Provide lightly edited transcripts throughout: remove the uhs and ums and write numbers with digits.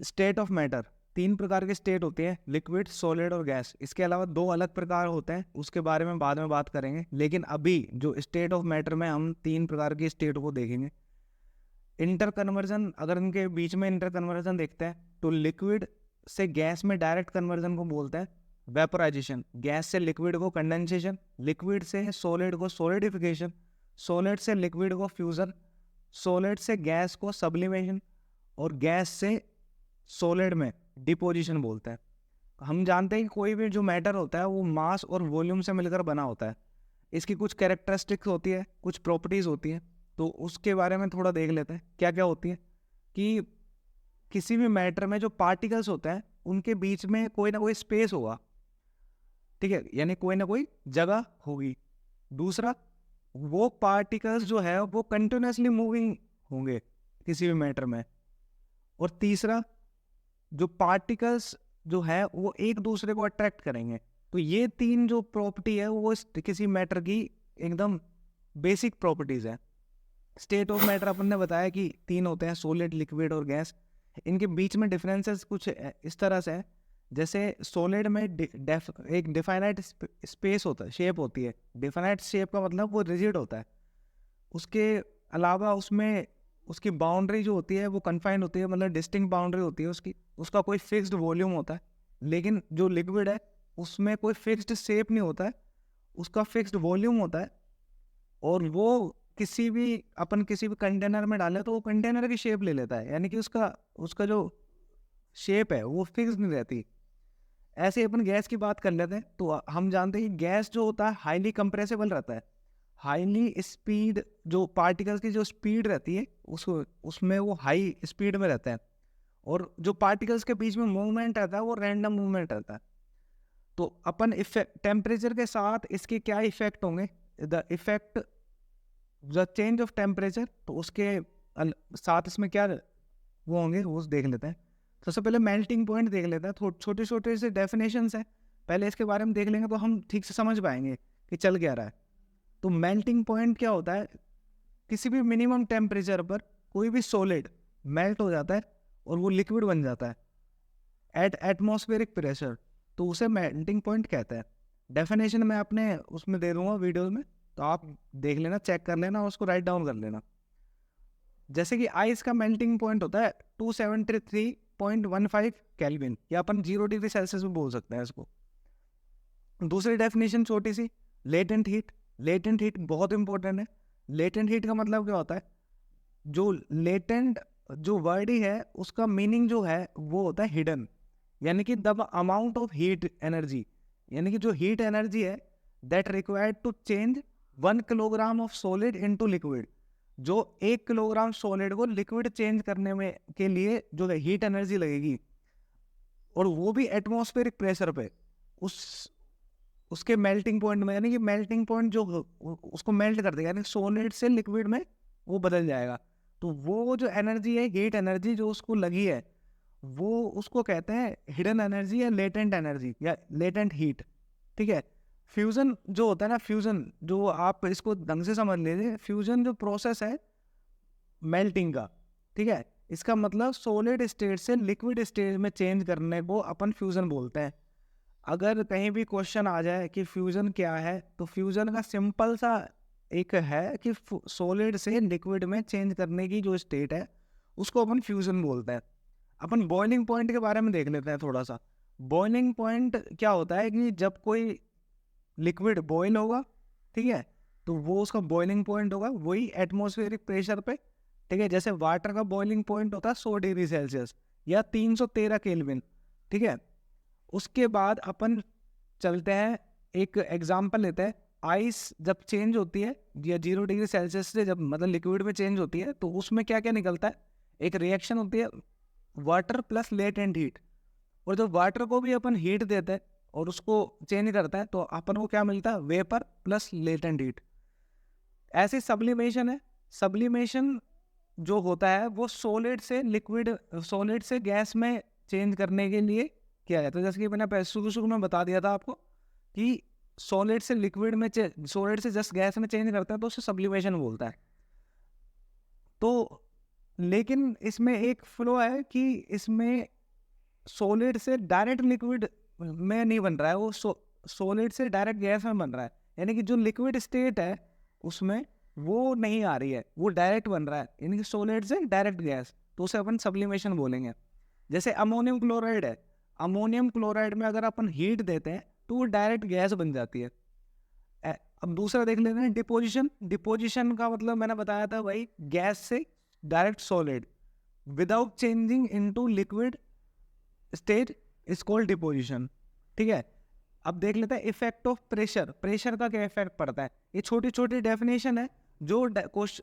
State of matter, 3 प्रकार के state होते हैं, लिक्विड, सॉलिड और गैस। इसके अलावा 2 अलग प्रकार होते हैं, उसके बारे में बाद में बात करेंगे। लेकिन अभी जो स्टेट ऑफ मैटर में हम 3 प्रकार की स्टेट को देखेंगे। इंटर कन्वर्जन, अगर इनके बीच में इंटर कन्वर्जन देखते हैं तो लिक्विड से गैस में डायरेक्ट कन्वर्जन को बोलते हैं वेपोराइजेशन, गैस से लिक्विड को कंडेंसेशन, लिक्विड से सॉलिड को सॉलिडिफिकेशन, सॉलिड से लिक्विड को फ्यूजन, सॉलिड से गैस को सब्लिमेशन और गैस से सॉलिड में डिपोजिशन बोलते हैं। हम जानते हैं कि कोई भी जो मैटर होता है वो मास और वॉल्यूम से मिलकर बना होता है। इसकी कुछ कैरेक्टरिस्टिक्स होती है, कुछ प्रॉपर्टीज़ होती हैं, तो उसके बारे में थोड़ा देख लेते हैं क्या क्या होती है। कि किसी भी मैटर में जो पार्टिकल्स होते हैं उनके बीच में कोई ना कोई स्पेस होगा, ठीक है, यानी कोई ना कोई जगह होगी। दूसरा, वो पार्टिकल्स जो है वो कंटिन्यूसली मूविंग होंगे किसी भी मैटर में। और तीसरा, जो पार्टिकल्स जो है वो एक दूसरे को अट्रैक्ट करेंगे। तो ये 3 जो प्रॉपर्टी है वो किसी मैटर की एकदम बेसिक प्रॉपर्टीज है। स्टेट ऑफ मैटर अपन ने बताया कि 3 होते हैं, सॉलिड, लिक्विड और गैस। इनके बीच में डिफरेंसेस कुछ इस तरह से है, जैसे सॉलिड में एक डिफाइनाइट स्पेस होता है, शेप होती है। डिफाइनाइट शेप का मतलब वो रिजिड होता है। उसके अलावा उसमें उसकी बाउंड्री जो होती है वो कन्फाइंड होती है, मतलब डिस्टिंक्ट बाउंड्री होती है उसकी। उसका कोई फिक्स्ड वॉल्यूम होता है। लेकिन जो लिक्विड है उसमें कोई फिक्स्ड शेप नहीं होता है, उसका फिक्स्ड वॉल्यूम होता है। और वो किसी भी कंटेनर में डाले तो वो कंटेनर की शेप ले लेता है, यानी कि उसका उसका जो शेप है वो फिक्स नहीं रहती। ऐसे ही अपन गैस की बात कर लेते हैं, तो हम जानते हैं कि गैस जो होता है हाईली कंप्रेसिबल रहता है। हाईली स्पीड, जो पार्टिकल्स की जो स्पीड रहती है उसमें वो हाई स्पीड में रहता है। और जो पार्टिकल्स के बीच में मूवमेंट रहता है वो रैंडम मूवमेंट रहता है। तो अपन इफेक्ट टेम्परेचर के साथ इसके क्या इफेक्ट होंगे, the effect the change of temperature, तो उसके साथ इसमें क्या वो होंगे वो देख लेते हैं। सबसे पहले मेल्टिंग पॉइंट देख लेते हैं। छोटे छोटे से डेफिनेशंस हैं, पहले इसके बारे में देख लेंगे तो हम ठीक से समझ पाएंगे कि चल क्या रहा है। तो मेल्टिंग पॉइंट क्या होता है, किसी भी मिनिमम टेम्परेचर पर कोई भी सॉलिड मेल्ट हो जाता है और वो लिक्विड बन जाता है एट एटमॉस्फेरिक प्रेशर, तो उसे मेल्टिंग पॉइंट कहते हैं। डेफिनेशन मैं अपने उसमें दे दूंगा वीडियोस में, तो आप देख लेना, चेक कर लेना और उसको राइट डाउन कर लेना। जैसे कि आइस का मेल्टिंग पॉइंट होता है 273.15 केल्विन, या अपन 0 डिग्री सेल्सियस में बोल सकते हैं इसको। दूसरी डेफिनेशन छोटी सी, लेटेंट हीट। लेटेंट हीट बहुत इंपॉर्टेंट है। लेटेंट हीट का मतलब क्या होता है, जो लेटेंट जो वर्ड ही है उसका मीनिंग जो है वो होता है हिडन, यानी कि the amount of heat energy, यानी कि जो हीट एनर्जी है that required to change 1 kilogram of solid into liquid. जो 1 किलोग्राम सॉलिड को लिक्विड चेंज करने में के लिए जो हीट एनर्जी लगेगी, और वो भी एटमॉस्फेरिक प्रेशर पे, उस उसके मेल्टिंग पॉइंट में, यानी कि मेल्टिंग पॉइंट जो उसको मेल्ट कर देगा, यानी सॉलिड से लिक्विड में वो बदल जाएगा। तो वो जो एनर्जी है, हीट एनर्जी जो उसको लगी है, वो उसको कहते हैं हिडन एनर्जी या लेटेंट एनर्जी या लेटेंट हीट। ठीक है। फ्यूजन जो होता है ना, फ्यूजन जो आप इसको ढंग से समझ लीजिए, फ्यूजन जो प्रोसेस है मेल्टिंग का, ठीक है, इसका मतलब सॉलिड स्टेट से लिक्विड स्टेट में चेंज करने को अपन फ्यूजन बोलते हैं। अगर कहीं भी क्वेश्चन आ जाए कि फ्यूजन क्या है, तो फ्यूजन का सिंपल सा एक है कि सॉलिड से लिक्विड में चेंज करने की जो स्टेट है उसको अपन फ्यूजन बोलते हैं। अपन बॉइलिंग पॉइंट के बारे में देख लेते हैं थोड़ा सा। बॉइलिंग पॉइंट क्या होता है कि जब कोई लिक्विड बॉयल होगा, ठीक है, तो वो उसका बॉइलिंग पॉइंट होगा वही एटमॉस्फेरिक प्रेशर पे। ठीक है, जैसे वाटर का बॉइलिंग पॉइंट होता है 100 डिग्री सेल्सियस या 313 केल्विन। ठीक है। उसके बाद अपन चलते हैं, एक एग्जांपल लेते हैं। आइस जब चेंज होती है या 0 डिग्री सेल्सियस से जब मतलब लिक्विड में चेंज होती है, तो उसमें क्या क्या निकलता है, एक रिएक्शन होती है वाटर प्लस लेटेंट हीट। और जब वाटर को भी अपन हीट देते हैं और उसको चेंज करता है, तो अपन को क्या मिलता है, वेपर प्लस लेटेंट हीट। ऐसे सब्लिमेशन है। सब्लिमेशन जो होता है वो सॉलिड से लिक्विड, सॉलिड से गैस में चेंज करने के लिए किया जाता है। जैसे कि मैंने शुरू में बता दिया था आपको कि सॉलिड से लिक्विड में, सॉलिड से जस्ट गैस में चेंज करता है तो उसे सब्लिमेशन बोलता है। तो लेकिन इसमें एक फ्लो है कि इसमें सॉलिड से डायरेक्ट लिक्विड में नहीं बन रहा है, वो सॉलिड से डायरेक्ट गैस में बन रहा है। यानी कि जो लिक्विड स्टेट है उसमें वो नहीं आ रही है, वो डायरेक्ट बन रहा है, यानी कि सॉलिड से डायरेक्ट गैस, तो उसे अपन सब्लिमेशन बोलेंगे। जैसे अमोनियम क्लोराइड है, अमोनियम क्लोराइड में अगर अपन हीट देते हैं तो वो डायरेक्ट गैस बन जाती है। अब दूसरा देख लेते हैं डिपोजिशन। डिपोजिशन का मतलब मैंने बताया था भाई, गैस से direct solid without changing into liquid state is called deposition. ठीक है, अब देख लेते हैं इफेक्ट ऑफ प्रेशर। प्रेशर का क्या इफेक्ट पड़ता है, ये छोटी छोटी डेफिनेशन है जो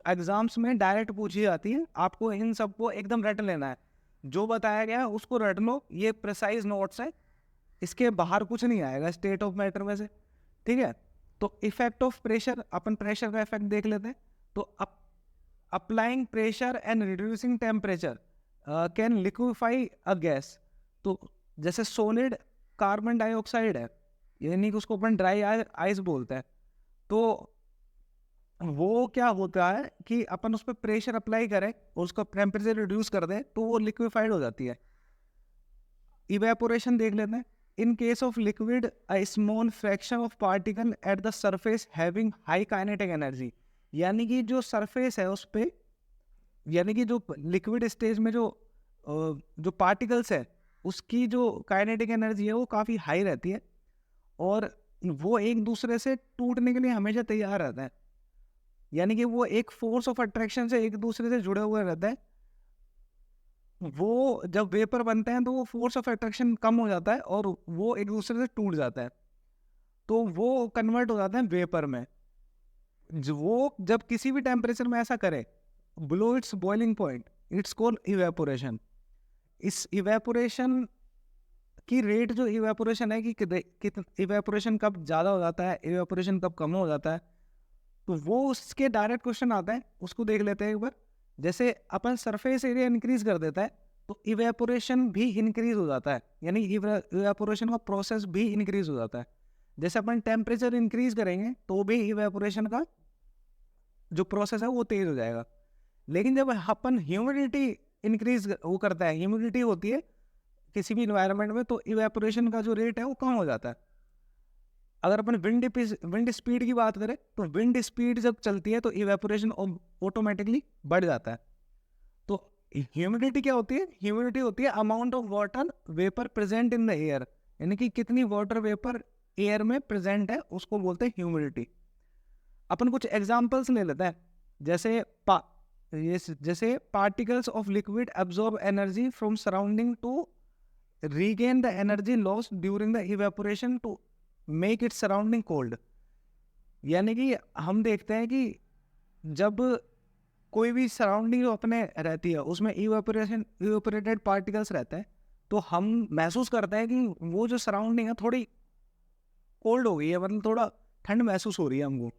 एग्जाम्स में डायरेक्ट पूछी जाती है, आपको इन सबको एकदम रट लेना है, जो बताया गया है उसको रट लो, ये प्रिसाइज नोट्स है, इसके बाहर कुछ नहीं आएगा स्टेट ऑफ मैटर में से। ठीक है, तो effect of pressure, upon pressure का इफेक्ट देख लेते हैं। तो applying pressure and reducing temperature can liquefy a gas. तो जैसे सॉलिड कार्बन डाइऑक्साइड है, यानी कि उसको अपन ड्राई आइस बोलते हैं, तो वो क्या होता है कि अपन उस पर प्रेशर अप्लाई करें और उसका टेम्परेचर रिड्यूस कर दें तो वो लिक्विफाइड हो जाती है। इवेपोरेशन देख लेते हैं। In case of liquid a small fraction of particle at the surface having high kinetic energy, यानी कि जो सरफेस है उस पे, यानी कि जो लिक्विड स्टेज में जो पार्टिकल्स है उसकी जो काइनेटिक एनर्जी है वो काफ़ी हाई रहती है और वो एक दूसरे से टूटने के लिए हमेशा तैयार रहता है, यानी कि वो एक फोर्स ऑफ अट्रैक्शन से एक दूसरे से जुड़े हुए रहता है। वो जब वेपर बनते हैं तो वो फोर्स ऑफ अट्रैक्शन कम हो जाता है और वो एक दूसरे से टूट जाता है, तो वो कन्वर्ट हो जाते हैं वेपर में। वो जब किसी भी टेम्परेचर में ऐसा करे below it's boiling point, it's called evaporation. इस इवेपोरेशन की रेट, जो इवेपोरेशन है कि इवेपोरेशन कब ज़्यादा हो जाता है, इवेपोरेशन कब कम हो जाता है, तो वो उसके डायरेक्ट क्वेश्चन आता है, उसको देख लेते हैं एक बार। जैसे अपन सरफेस एरिया इंक्रीज कर देता है तो इवेपोरेशन भी इंक्रीज हो जाता है, यानी इवेपोरेशन का प्रोसेस भी इंक्रीज हो जाता है। जैसे अपन टेम्परेचर इंक्रीज करेंगे तो भी इवेपोरेशन का जो प्रोसेस है वो तेज हो जाएगा। लेकिन जब अपन ह्यूमिडिटी इंक्रीज वो करता है, ह्यूमिडिटी होती है किसी भी इन्वायरमेंट में, तो इवेपोरेशन का जो रेट है वो कम हो जाता है। अगर अपन विंड स्पीड की बात करें तो विंड स्पीड जब चलती है तो इवेपोरेशन ऑटोमेटिकली बढ़ जाता है। तो ह्यूमिडिटी क्या होती है, ह्यूमिडिटी होती है amount of water vapour present in the air, यानी कि कितनी वाटर वेपर एयर में प्रेजेंट है उसको बोलते हैं ह्यूमिडिटी। अपन कुछ एग्जांपल्स ले लेते हैं। जैसे particles of liquid absorb energy from surrounding to regain the energy loss during the evaporation to make it surrounding cold. यानी कि हम देखते हैं कि जब कोई भी सराउंडिंग जो अपने रहती है उसमें इवेपोरेटेड पार्टिकल्स रहते हैं, तो हम महसूस करते हैं कि वो जो सराउंडिंग है थोड़ी कोल्ड हो गई है, मतलब थोड़ा ठंड महसूस हो रही है हमको।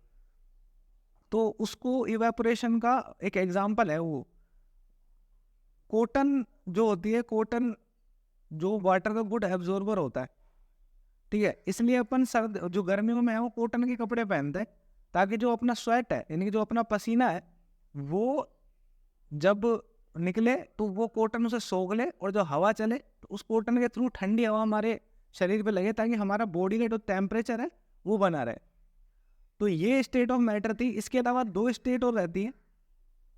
तो उसको इवेपोरेशन का एक एग्जांपल है वो कॉटन जो होती है, कॉटन जो वाटर का गुड एब्जॉर्बर होता है। ठीक है, इसलिए अपन सर्द जो गर्मियों में है वो कॉटन के कपड़े पहनते हैं, ताकि जो अपना स्वेट है यानी कि जो अपना पसीना है वो जब निकले तो वो कॉटन उसे सोख ले, और जो हवा चले तो उस कॉटन के थ्रू ठंडी हवा हमारे शरीर पे लगे, ताकि हमारा बॉडी का जो टेम्परेचर है वो बना रहे। तो ये स्टेट ऑफ मैटर थी। इसके अलावा दो स्टेट और रहती है,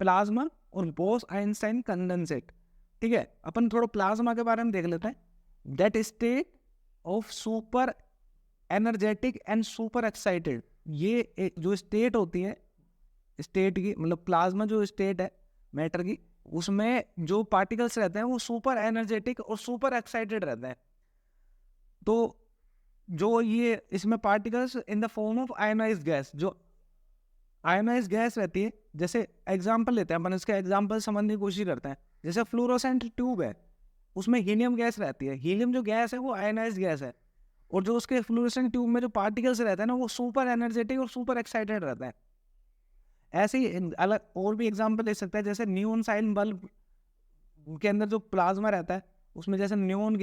प्लाज्मा और बोस आइंस्टाइन कंडेंसेट। ठीक है, अपन थोड़ा प्लाज्मा के बारे में देख लेते हैं। That state of super energetic and super excited, ये जो स्टेट होती है स्टेट की, मतलब प्लाज्मा जो स्टेट है मैटर की, उसमें जो पार्टिकल्स रहते हैं वो सुपर एनर्जेटिक और सुपर एक्साइटेड रहते हैं। तो जो ये इसमें particles in the form of ionised gas, जो आयोनाइज्ड गैस रहती है, जैसे एग्जांपल लेते हैं अपन, इसका एग्जांपल समझने की कोशिश करते हैं। जैसे फ्लोरोसेंट ट्यूब है, उसमें हीलियम गैस रहती है। हीलियम जो गैस है वो आयोनाइज्ड गैस है, और जो उसके फ्लोरोसेंट ट्यूब में जो पार्टिकल्स रहते हैं ना वो सुपर एनर्जेटिक और सुपर एक्साइटेड रहते हैं। ऐसे ही अलग और भी एग्जांपल ले सकते हैं, जैसे नियोन साइन बल्ब के अंदर जो प्लाज्मा रहता है उसमें जैसे नियोन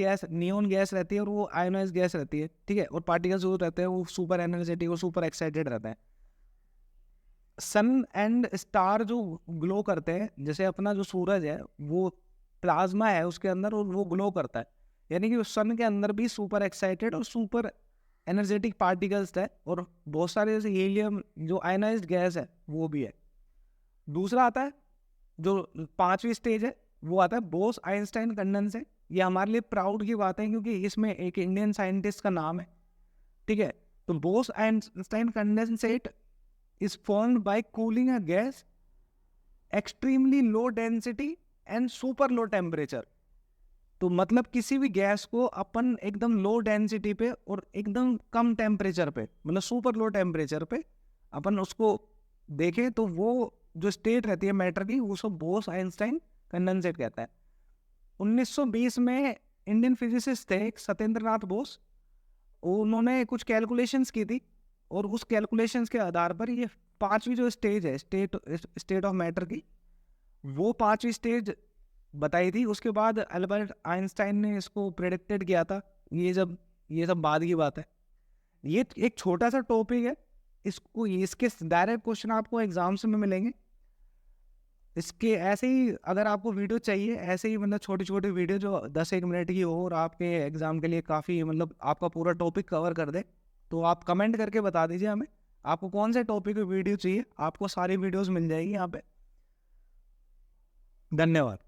गैस रहती है और वो आयोनाइज्ड गैस रहती है। ठीक है, और पार्टिकल्स जो रहते हैं वो सुपर एनर्जेटिक और सुपर एक्साइटेड रहते हैं। सन एंड स्टार जो ग्लो करते हैं, जैसे अपना जो सूरज है वो प्लाज्मा है उसके अंदर और वो ग्लो करता है, यानी कि उस सन के अंदर भी सुपर एक्साइटेड और सुपर एनर्जेटिक पार्टिकल्स है और बहुत सारे जैसे हीलियम जो आयनाइज्ड गैस है वो भी है। दूसरा आता है जो 5वीं स्टेज है, वो आता है बोस आइंस्टाइन कंडेंसेट। ये हमारे लिए प्राउड की बात है क्योंकि इसमें एक इंडियन साइंटिस्ट का नाम है, ठीक है। तो Bose Einstein condensate is formed by cooling a gas extremely low density and super low temperature। तो मतलब किसी भी गैस को अपन एकदम लो डेंसिटी पे और एकदम कम टेम्परेचर पे, मतलब सुपर लो टेम्परेचर पे अपन उसको देखें तो वो जो स्टेट रहती है मैटर की उसको बोस आइंस्टाइन कंडेंसेट कहता है। 1920 में इंडियन फिजिसिस्ट थे एक सत्येंद्र नाथ बोस, उन्होंने कुछ कैलकुलेशंस की थी और उस कैलकुलेशंस के आधार पर ये 5वीं जो स्टेज है स्टेट ऑफ मैटर की, वो 5वीं स्टेज बताई थी। उसके बाद अल्बर्ट आइंस्टाइन ने इसको प्रेडिक्टेड किया था। ये सब बाद की बात है। ये एक छोटा सा टॉपिक है, इसके डायरेक्ट क्वेश्चन आपको एग्जाम्स में मिलेंगे। इसके ऐसे ही अगर आपको वीडियो चाहिए, ऐसे ही मतलब छोटी छोटी वीडियो जो 10-1 मिनट की हो और आपके एग्जाम के लिए काफ़ी मतलब आपका पूरा टॉपिक कवर कर दे, तो आप कमेंट करके बता दीजिए हमें आपको कौन से टॉपिक की वीडियो चाहिए। आपको सारी वीडियोस मिल जाएगी यहाँ पे। धन्यवाद।